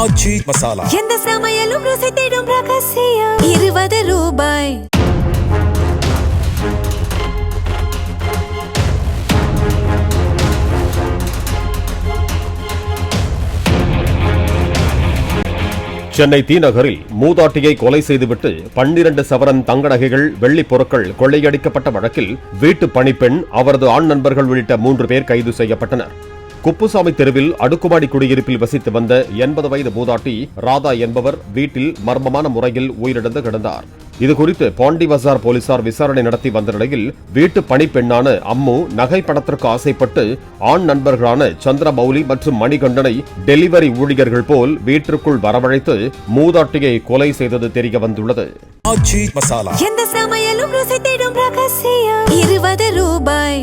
ஆச்சி மசாலா. எந்த சமையலும் ருசி தேடும் ரகசியம். 20 ரூபாய். சென்னை தீநகரில் மூதாட்டியை கொலை செய்துவிட்டு 12 சவரன் தங்க நகைகள், வெள்ளிப் பொருட்கள் கொள்ளையடிக்கப்பட்ட வழக்கில் வீட்டு பணிப்பெண், அவரது ஆண் நண்பர்கள் உள்ளிட்ட 3 பேர் கைது செய்யப்பட்டனர். குப்புசாமி தெருவில் அடுக்குமாடி குடியிருப்பில் வசித்து வந்த 80 வயது மூதாட்டி ராதா என்பவர் வீட்டில் மர்மமான முறையில் உயிரிழந்து கிடந்தார். இதுகுறித்து பாண்டி பஜார் போலீசார் விசாரணை நடத்தி வந்த நிலையில் வீட்டு பணிப்பெண்ணான அம்மு நகை பணத்திற்கு ஆசைப்பட்டு ஆண் நண்பர்களான சந்திரமௌலி மற்றும் மணிகண்டனை டெலிவரி ஊழியர்கள் போல் வீட்டிற்குள் வரவழைத்து மூதாட்டியை கொலை செய்தது தெரிய வந்துள்ளது. ஆச்சி மசாலா. எந்த சமையலும் ருசி தேடும் ரகசியம். 20 ரூபாய்.